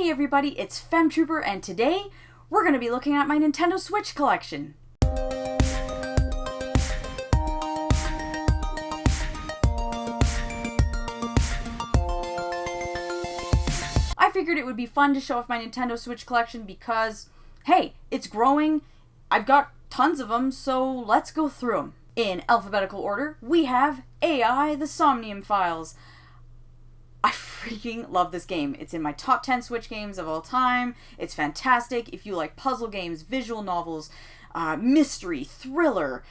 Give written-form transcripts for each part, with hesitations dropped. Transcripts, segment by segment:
Hey everybody, it's Femtrooper, and today we're going to be looking at my Nintendo Switch collection. I figured it would be fun to show off my Nintendo Switch collection because, hey, it's growing. I've got tons of them, so let's go through them. In alphabetical order, we have AI The Somnium Files. I freaking love this game. It's in my top 10 Switch games of all time. It's fantastic. If you like puzzle games, visual novels, mystery, thriller,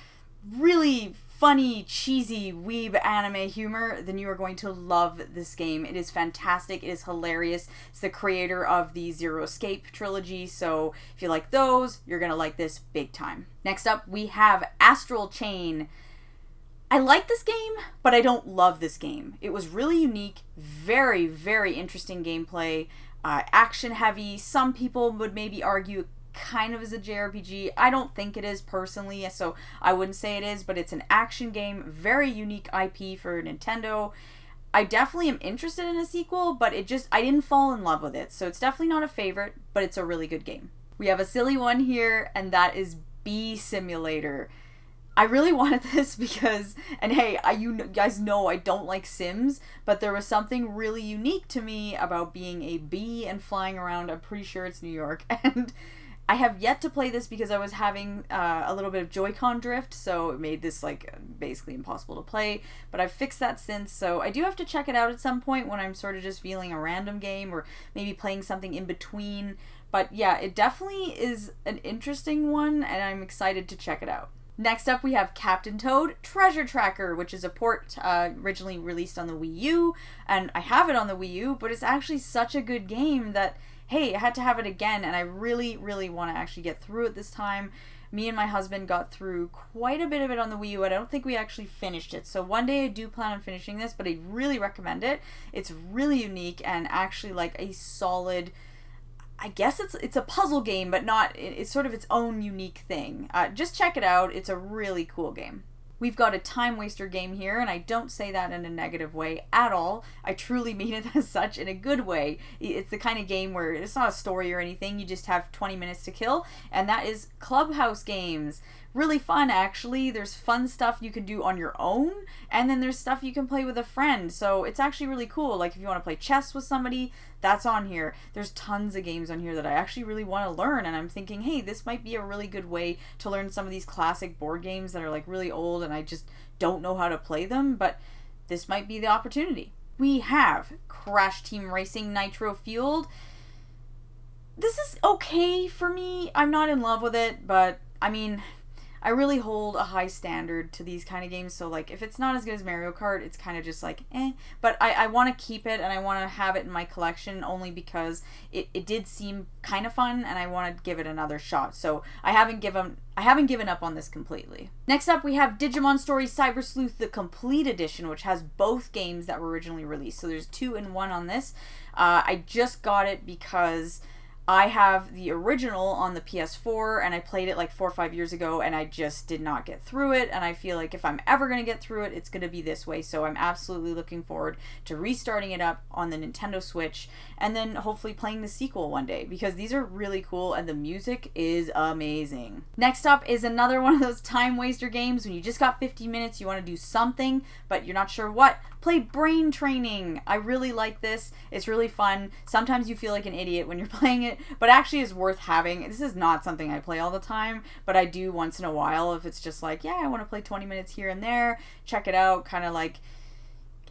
really funny, cheesy weeb anime humor, then you are going to love this game. It is fantastic. It is hilarious. It's the creator of the Zero Escape trilogy, so if you like those, you're going to like this big time. Next up, we have Astral Chain. I like this game, but I don't love this game. It was really unique, very, very interesting gameplay, action heavy. Some people would maybe argue kind of is a JRPG. I don't think it is personally, so I wouldn't say it is, but it's an action game, very unique IP for Nintendo. I definitely am interested in a sequel, but I didn't fall in love with it, so it's definitely not a favorite, but it's a really good game. We have a silly one here, and that is Bee Simulator. I really wanted this because, and hey, you guys know I don't like Sims, but there was something really unique to me about being a bee and flying around. I'm pretty sure it's New York, and I have yet to play this because I was having a little bit of Joy-Con drift, so it made this basically impossible to play, but I've fixed that since, so I do have to check it out at some point when I'm sort of just feeling a random game or maybe playing something in between. But yeah, it definitely is an interesting one, and I'm excited to check it out. Next up, we have Captain Toad Treasure Tracker, which is a port originally released on the Wii U, and I have it on the Wii U, but it's actually such a good game that, hey, I had to have it again, and I really, really want to actually get through it this time. Me and my husband got through quite a bit of it on the Wii U, and I don't think we actually finished it, so one day I do plan on finishing this, but I really recommend it. It's really unique and actually like a solid, I guess it's a puzzle game, but it's sort of its own unique thing. Just check it out. It's a really cool game. We've got a time waster game here, and I don't say that in a negative way at all. I truly mean it as such in a good way. It's the kind of game where it's not a story or anything. You just have 20 minutes to kill, and that is Clubhouse Games. Really fun, actually. There's fun stuff you can do on your own, and then there's stuff you can play with a friend, so it's actually really cool. Like if you want to play chess with somebody, that's on here. There's tons of games on here that I actually really want to learn, and I'm thinking, hey, this might be a really good way to learn some of these classic board games that are like really old and I just don't know how to play them, but this might be the opportunity. We have Crash Team Racing Nitro Fueled. This is okay for me. I'm not in love with it, but I mean, I really hold a high standard to these kind of games, so like if it's not as good as Mario Kart, it's kind of just like but I want to keep it and I want to have it in my collection only because it did seem kind of fun and I want to give it another shot, so I haven't given up on this completely. Next up, we have Digimon Story Cyber Sleuth the Complete Edition, which has both games that were originally released, so there's 2 in 1 on this. I just got it because I have the original on the PS4, and I played it like 4 or 5 years ago, and I just did not get through it, and I feel like if I'm ever going to get through it, it's going to be this way, so I'm absolutely looking forward to restarting it up on the Nintendo Switch, and then hopefully playing the sequel one day, because these are really cool, and the music is amazing. Next up is another one of those time waster games when you just got 50 minutes, you want to do something, but you're not sure what. Play Brain Training. I really like this. It's really fun. Sometimes you feel like an idiot when you're playing it, but actually is worth having. This is not something I play all the time, but I do once in a while if it's just like, yeah, I want to play 20 minutes here and there. Check it out, kind of like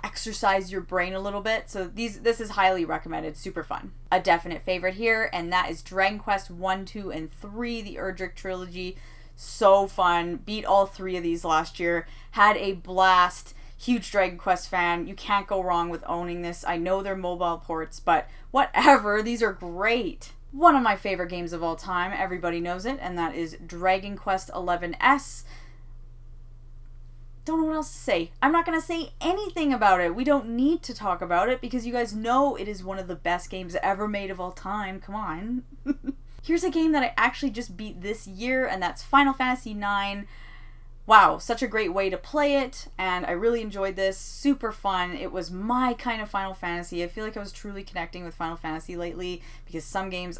exercise your brain a little bit. So this is highly recommended. Super fun. A definite favorite here, and that is Dragon Quest 1, 2, and 3, the Erdrick trilogy. So fun. Beat all 3 of these last year. Had a blast. Huge Dragon Quest fan. You can't go wrong with owning this. I know they're mobile ports, but whatever. These are great. One of my favorite games of all time. Everybody knows it, and that is Dragon Quest XI-S. Don't know what else to say. I'm not going to say anything about it. We don't need to talk about it because you guys know it is one of the best games ever made of all time. Come on. Here's a game that I actually just beat this year, and that's Final Fantasy IX. Wow, such a great way to play it, and I really enjoyed this. Super fun. It was my kind of Final Fantasy. I feel like I was truly connecting with Final Fantasy lately, because some games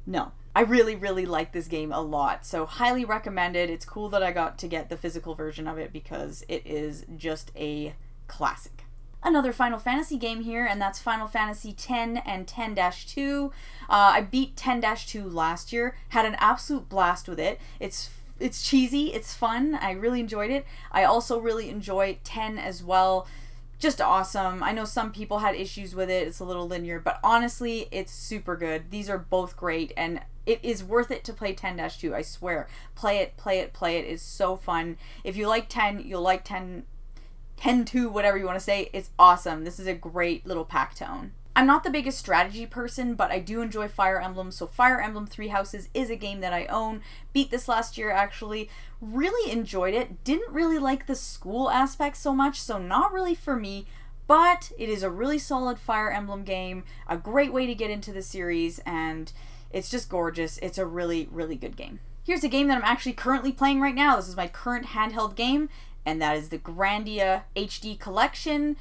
no. I really, really like this game a lot, so highly recommended. It's cool that I got to get the physical version of it because it is just a classic. Another Final Fantasy game here, and that's Final Fantasy X and 10-2. I beat 10-2 last year, had an absolute blast with it. It's cheesy, it's fun, I really enjoyed it. I also really enjoy 10 as well. Just awesome. I know some people had issues with it, it's a little linear, but honestly, it's super good. These are both great, and it is worth it to play 10-2, I swear. Play it. It's so fun. If you like 10, you'll like 10-2, whatever you want to say. It's awesome. This is a great little pack tone. I'm not the biggest strategy person, but I do enjoy Fire Emblem, so Fire Emblem Three Houses is a game that I own. Beat this last year, actually. Really enjoyed it. Didn't really like the school aspect so much, so not really for me, but it is a really solid Fire Emblem game, a great way to get into the series, and it's just gorgeous. It's a really, really good game. Here's a game that I'm actually currently playing right now. This is my current handheld game, and that is the Grandia HD Collection.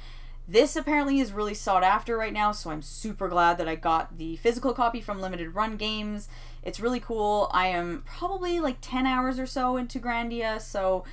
This apparently is really sought after right now, so I'm super glad that I got the physical copy from Limited Run Games. It's really cool. I am probably like 10 hours or so into Grandia, so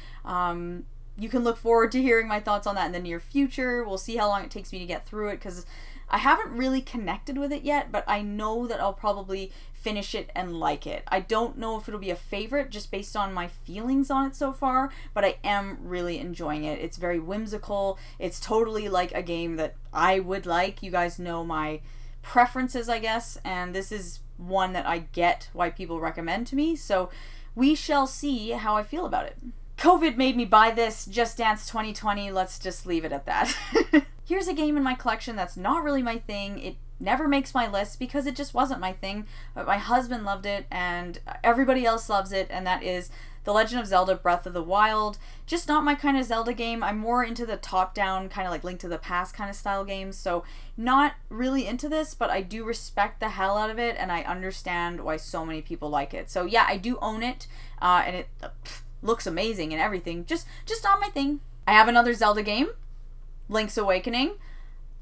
you can look forward to hearing my thoughts on that in the near future. We'll see how long it takes me to get through it, because I haven't really connected with it yet, but I know that I'll probably finish it and like it. I don't know if it'll be a favorite just based on my feelings on it so far, but I am really enjoying it. It's very whimsical. It's totally like a game that I would like. You guys know my preferences, I guess, and this is one that I get why people recommend to me, so we shall see how I feel about it. COVID made me buy this, Just Dance 2020, let's just leave it at that. Here's a game in my collection that's not really my thing. It never makes my list because it just wasn't my thing, but my husband loved it and everybody else loves it, and that is The Legend of Zelda Breath of the Wild. Just not my kind of Zelda game. I'm more into the top-down, kind of like Link to the Past kind of style games, so not really into this, but I do respect the hell out of it, and I understand why so many people like it. So yeah, I do own it, and it looks amazing and everything. Just not my thing. I have another Zelda game, Link's Awakening.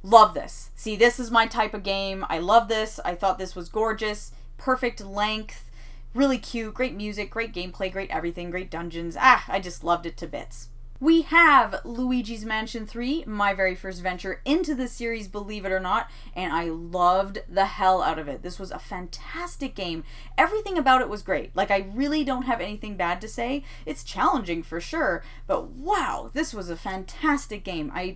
Love this. See, this is my type of game. I love this. I thought this was gorgeous. Perfect length. Really cute. Great music. Great gameplay. Great everything. Great dungeons. I just loved it to bits. We have Luigi's Mansion 3, my very first venture into the series, believe it or not, and I loved the hell out of it. This was a fantastic game. Everything about it was great. Like, I really don't have anything bad to say. It's challenging for sure, but wow, this was a fantastic game. I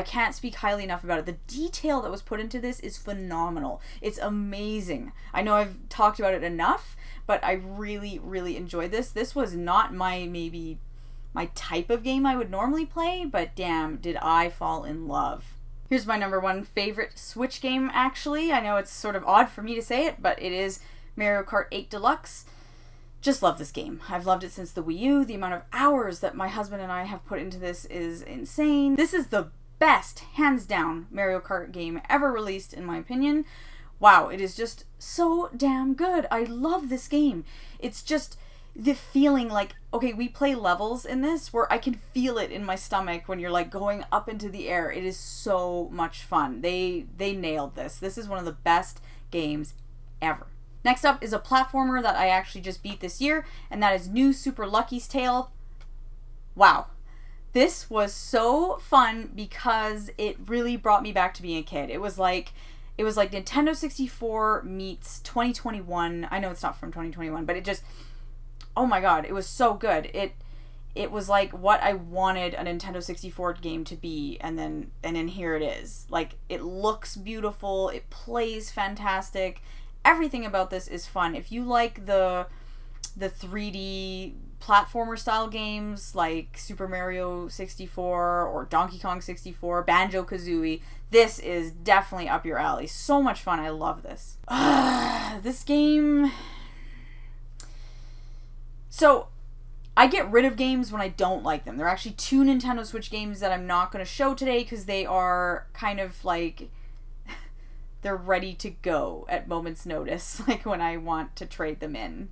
can't speak highly enough about it. The detail that was put into this is phenomenal. It's amazing. I know I've talked about it enough, but I really, really enjoyed this. This was not my type of game I would normally play, but damn, did I fall in love. Here's my number one favorite Switch game, actually. I know it's sort of odd for me to say it, but it is Mario Kart 8 Deluxe. Just love this game. I've loved it since the Wii U. The amount of hours that my husband and I have put into this is insane. This is the best, hands down, Mario Kart game ever released, in my opinion. Wow, it is just so damn good. I love this game. It's just the feeling like, okay, we play levels in this where I can feel it in my stomach when you're like going up into the air. It is so much fun. They nailed this. This is one of the best games ever. Next up is a platformer that I actually just beat this year, and that is New Super Lucky's Tale. Wow. This was so fun because it really brought me back to being a kid. It was like Nintendo 64 meets 2021. I know it's not from 2021, but it just, oh my god, it was so good. It was like what I wanted a Nintendo 64 game to be, and then here it is. Like, it looks beautiful, it plays fantastic. Everything about this is fun. If you like the 3D platformer style games like Super Mario 64 or Donkey Kong 64, Banjo-Kazooie, this is definitely up your alley. So much fun. I love this. This game... So, I get rid of games when I don't like them. There are actually 2 Nintendo Switch games that I'm not going to show today because they are kind of like... they're ready to go at moment's notice, like when I want to trade them in.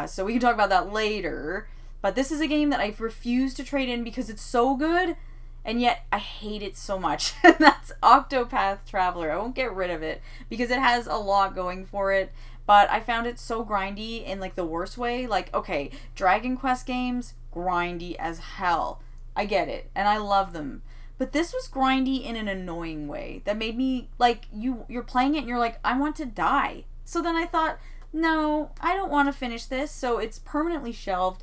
So we can talk about that later. But this is a game that I refuse to trade in because it's so good, and yet I hate it so much. And that's Octopath Traveler. I won't get rid of it because it has a lot going for it. But I found it so grindy in like the worst way. Like, okay, Dragon Quest games, grindy as hell. I get it, and I love them. But this was grindy in an annoying way that made me, like, you're playing it and you're like, I want to die. So then I thought, no, I don't want to finish this, so it's permanently shelved.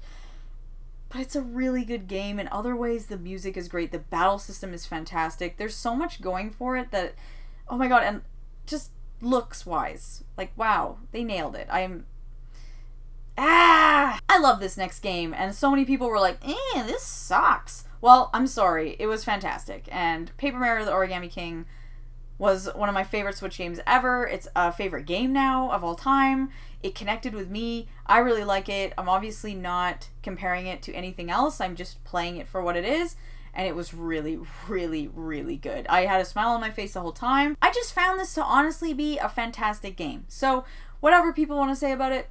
But it's a really good game. In other ways, the music is great. The battle system is fantastic. There's so much going for it that, oh my god, and just looks-wise, like, wow, they nailed it. I love this next game, and so many people were like, this sucks. Well, I'm sorry, it was fantastic, and Paper Mario the Origami King was one of my favorite Switch games ever. It's a favorite game now of all time. It connected with me. I really like it. I'm obviously not comparing it to anything else. I'm just playing it for what it is, and it was really, really, really good. I had a smile on my face the whole time. I just found this to honestly be a fantastic game. So, whatever people want to say about it,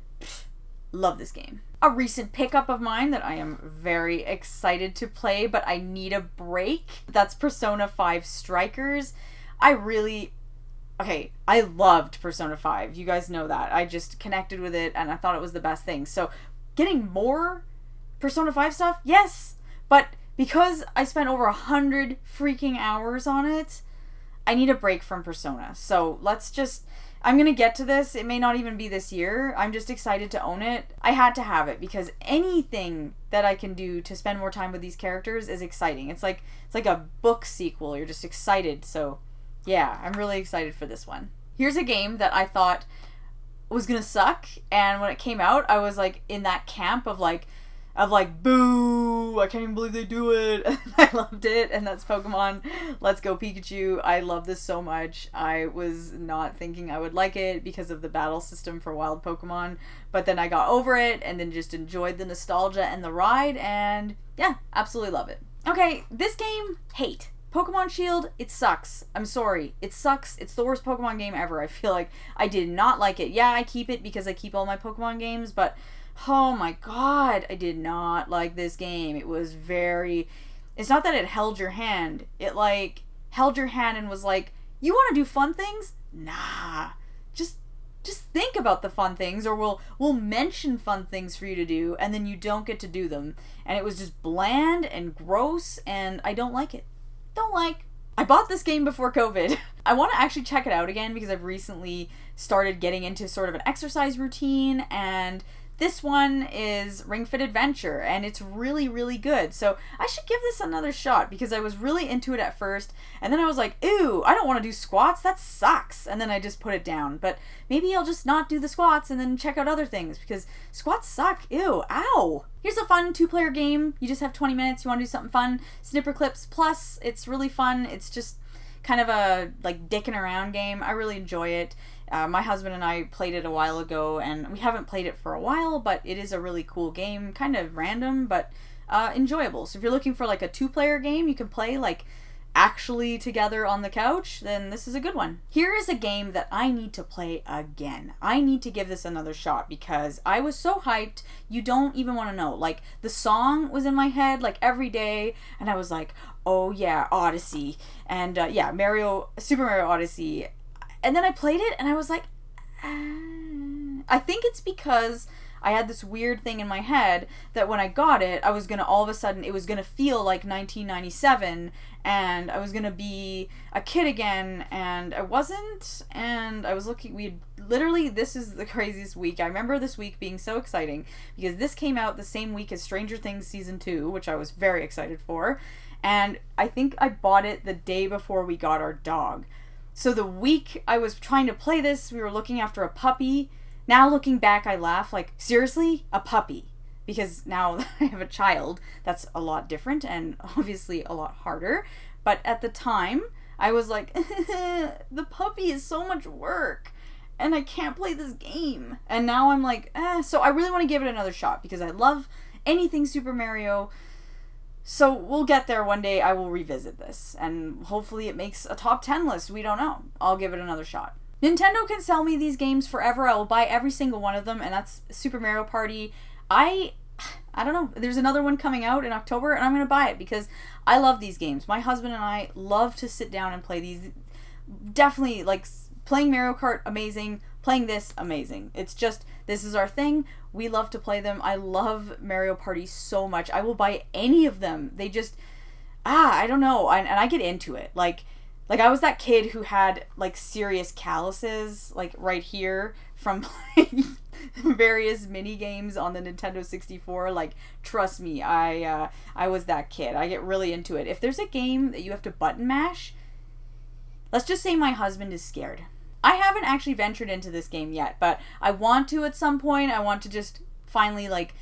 love this game. A recent pickup of mine that I am very excited to play, but I need a break. That's Persona 5 Strikers. I loved Persona 5. You guys know that. I just connected with it and I thought it was the best thing. So, getting more Persona 5 stuff? Yes! But because I spent over 100 freaking hours on it, I need a break from Persona. So, I'm gonna get to this. It may not even be this year. I'm just excited to own it. I had to have it because anything that I can do to spend more time with these characters is exciting. It's like a book sequel. You're just excited. So, yeah, I'm really excited for this one. Here's a game that I thought was gonna suck, and when it came out, I was like in that camp of like, boo, I can't even believe they do it. I loved it, and that's Pokemon Let's Go Pikachu. I love this so much. I was not thinking I would like it because of the battle system for wild Pokemon, but then I got over it and then just enjoyed the nostalgia and the ride, and yeah, absolutely love it. Okay, this game, hate. Pokemon Shield, it sucks. I'm sorry. It sucks. It's the worst Pokemon game ever. I feel like I did not like it. Yeah, I keep it because I keep all my Pokemon games, but oh my god, I did not like this game. It was it's not that it held your hand. It like held your hand and was like, you want to do fun things? Nah. Just think about the fun things, or we'll mention fun things for you to do, and then you don't get to do them. And it was just bland and gross, and I don't like it. I bought this game before COVID. I want to actually check it out again because I've recently started getting into sort of an exercise routine, and this one is Ring Fit Adventure, and it's really, really good. So I should give this another shot because I was really into it at first, and then I was like, ew, I don't want to do squats, that sucks. And then I just put it down. But maybe I'll just not do the squats and then check out other things because squats suck. Ew, ow. Here's a fun 2-player game. You just have 20 minutes. You want to do something fun. Snipper Clips Plus. It's really fun. It's just kind of a like dicking around game. I really enjoy it. My husband and I played it a while ago, and we haven't played it for a while, but it is a really cool game. Kind of random, but enjoyable. So if you're looking for like a 2-player game you can play like actually together on the couch, then this is a good one. Here is a game that I need to play again. I need to give this another shot because I was so hyped, you don't even want to know. Like, the song was in my head like every day, and I was like, oh yeah, Odyssey, and Super Mario Odyssey. And then I played it and I was like, I think it's because I had this weird thing in my head that when I got it, I was going to all of a sudden, it was going to feel like 1997 and I was going to be a kid again, and I wasn't, and I was looking, this is the craziest week. I remember this week being so exciting because this came out the same week as Stranger Things Season 2, which I was very excited for, and I think I bought it the day before we got our dog. So the week I was trying to play this, we were looking after a puppy. Now looking back, I laugh, like, seriously? A puppy? Because now that I have a child, that's a lot different and obviously a lot harder. But at the time, I was like, the puppy is so much work and I can't play this game. And now I'm like, so I really want to give it another shot because I love anything Super Mario. So we'll get there one day. I will revisit this, and hopefully it makes a top 10 list. We don't know. I'll give it another shot. Nintendo can sell me these games forever. I will buy every single one of them, and that's Super Mario Party. I I don't know. There's another one coming out in October, and I'm going to buy it because I love these games. My husband and I love to sit down and play these. Definitely, like, playing Mario Kart, amazing. Playing this, amazing. It's just, this is our thing. We love to play them. I love Mario Party so much. I will buy any of them. They just, I don't know. And I get into it. Like I was that kid who had, like, serious calluses, like, right here from playing various mini games on the Nintendo 64. Like, trust me, I was that kid. I get really into it. If there's a game that you have to button mash, let's just say my husband is scared. I haven't actually ventured into this game yet, but I want to at some point. I want to just finally, like,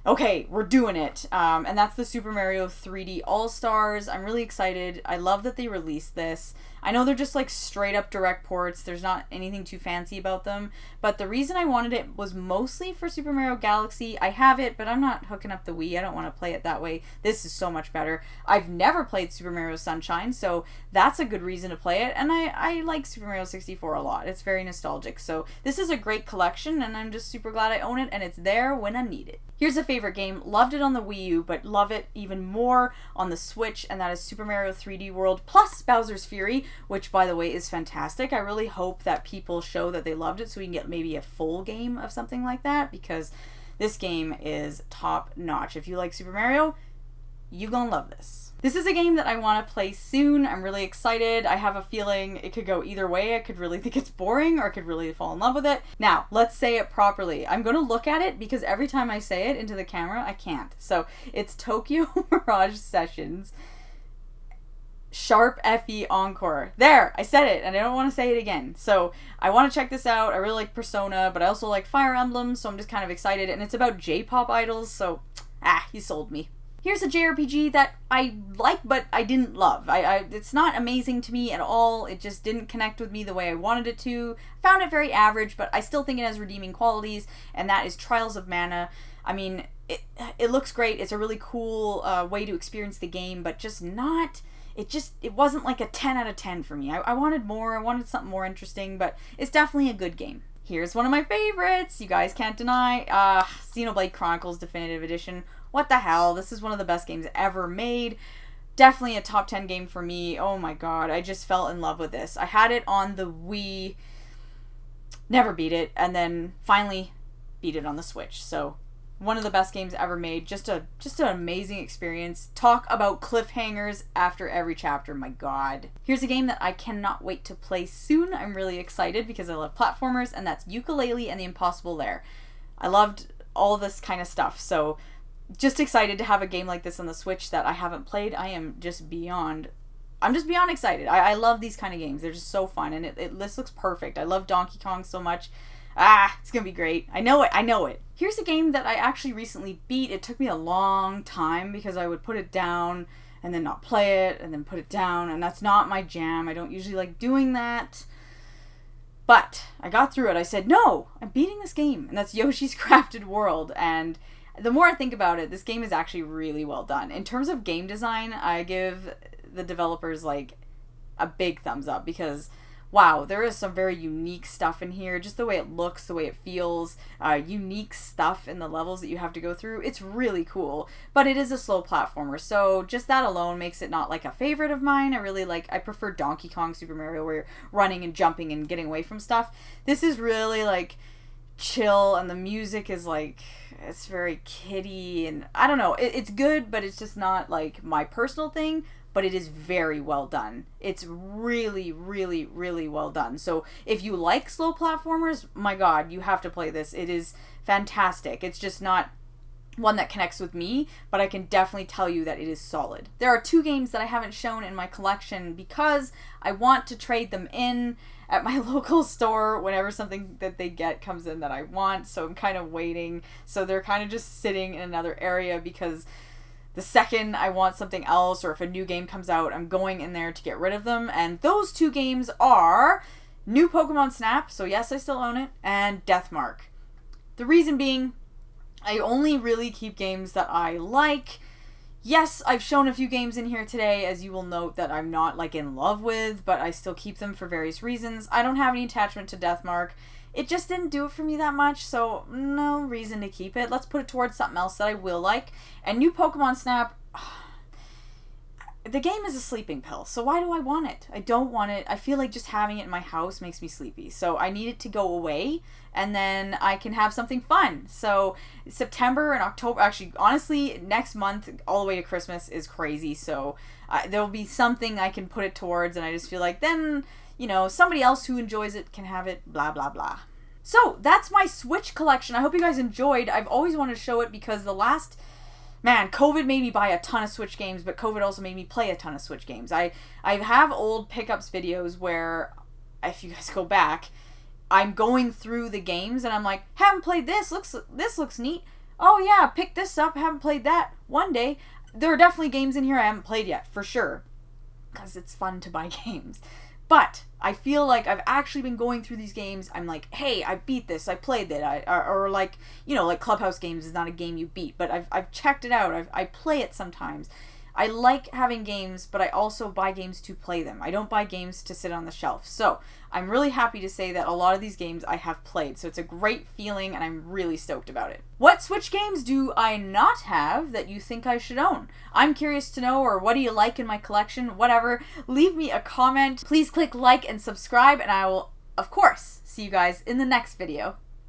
okay, we're doing it. And that's the Super Mario 3D All-Stars. I'm really excited. I love that they released this. I know they're just, like, straight up direct ports. There's not anything too fancy about them. But the reason I wanted it was mostly for Super Mario Galaxy. I have it, but I'm not hooking up the Wii. I don't want to play it that way. This is so much better. I've never played Super Mario Sunshine, so that's a good reason to play it. And I like Super Mario 64 a lot. It's very nostalgic. So this is a great collection, and I'm just super glad I own it, and it's there when I need it. Here's a favorite game. Loved it on the Wii U, but love it even more on the Switch, and that is Super Mario 3D World plus Bowser's Fury, which, by the way, is fantastic. I really hope that people show that they loved it so we can get maybe a full game of something like that, because this game is top notch. If you like Super Mario, you're gonna love this. This is a game that I want to play soon. I'm really excited. I have a feeling it could go either way. I could really think it's boring, or I could really fall in love with it. Now, let's say it properly. I'm going to look at it because every time I say it into the camera, I can't. So, it's Tokyo Mirage Sessions Sharp FE Encore. There! I said it, and I don't want to say it again. So, I want to check this out. I really like Persona, but I also like Fire Emblem, so I'm just kind of excited. And it's about J-pop idols, so, you sold me. Here's a JRPG that I like, but I didn't love. It's not amazing to me at all. It just didn't connect with me the way I wanted it to. Found it very average, but I still think it has redeeming qualities, and that is Trials of Mana. I mean, it looks great. It's a really cool way to experience the game, but just not... It wasn't like a 10 out of 10 for me. I wanted more. I wanted something more interesting, but it's definitely a good game. Here's one of my favorites. You guys can't deny. Xenoblade Chronicles Definitive Edition. What the hell? This is one of the best games ever made. Definitely a top 10 game for me. Oh my god, I just fell in love with this. I had it on the Wii, never beat it, and then finally beat it on the Switch. So, one of the best games ever made. Just an amazing experience. Talk about cliffhangers after every chapter. My god. Here's a game that I cannot wait to play soon. I'm really excited because I love platformers, and that's Yooka-Laylee and the Impossible Lair. I loved all this kind of stuff, so just excited to have a game like this on the Switch that I haven't played. I'm just beyond excited. I love these kind of games. They're just so fun, and this looks perfect. I love Donkey Kong so much. It's gonna be great. I know it. Here's a game that I actually recently beat. It took me a long time because I would put it down and then not play it and then put it down, and that's not my jam. I don't usually like doing that. But I got through it. I said, no, I'm beating this game, and that's Yoshi's Crafted World, and the more I think about it, this game is actually really well done. In terms of game design, I give the developers, like, a big thumbs up because, wow, there is some very unique stuff in here. Just the way it looks, the way it feels, unique stuff in the levels that you have to go through. It's really cool, but it is a slow platformer, so just that alone makes it not, like, a favorite of mine. I prefer Donkey Kong Super Mario where you're running and jumping and getting away from stuff. This is really, like, chill, and the music is, like, it's very kiddie, and I don't know, it's good, but it's just not, like, my personal thing, but it is very well done. It's really, really, really well done. So if you like slow platformers, my god, you have to play this. It is fantastic. It's just not one that connects with me, but I can definitely tell you that it is solid. There are 2 games that I haven't shown in my collection because I want to trade them in at my local store whenever something that they get comes in that I want, so I'm kind of waiting. So they're kind of just sitting in another area because the second I want something else, or if a new game comes out, I'm going in there to get rid of them. And those 2 games are New Pokemon Snap, so yes, I still own it, and Deathmark. The reason being, I only really keep games that I like. Yes, I've shown a few games in here today, as you will note, that I'm not, like, in love with, but I still keep them for various reasons. I don't have any attachment to Deathmark. It just didn't do it for me that much, so no reason to keep it. Let's put it towards something else that I will like. And new Pokemon Snap, the game is a sleeping pill, so why do I want it? I don't want it. I feel like just having it in my house makes me sleepy, so I need it to go away, and then I can have something fun. So September and October, actually, honestly, next month, all the way to Christmas is crazy, so there'll be something I can put it towards, and I just feel like then, you know, somebody else who enjoys it can have it, blah, blah, blah. So, that's my Switch collection. I hope you guys enjoyed. I've always wanted to show it because COVID made me buy a ton of Switch games, but COVID also made me play a ton of Switch games. I have old pickups videos where, if you guys go back, I'm going through the games and I'm like, haven't played this, this looks neat. Oh yeah, pick this up, haven't played that. One day, there are definitely games in here I haven't played yet, for sure. Because it's fun to buy games. But I feel like I've actually been going through these games. I'm like, hey, I beat this. I played it. Or like, you know, like Clubhouse Games is not a game you beat, but I've checked it out. I play it sometimes. I like having games, but I also buy games to play them. I don't buy games to sit on the shelf. So I'm really happy to say that a lot of these games I have played. So it's a great feeling, and I'm really stoked about it. What Switch games do I not have that you think I should own? I'm curious to know, or what do you like in my collection? Whatever. Leave me a comment. Please click like and subscribe, and I will, of course, see you guys in the next video.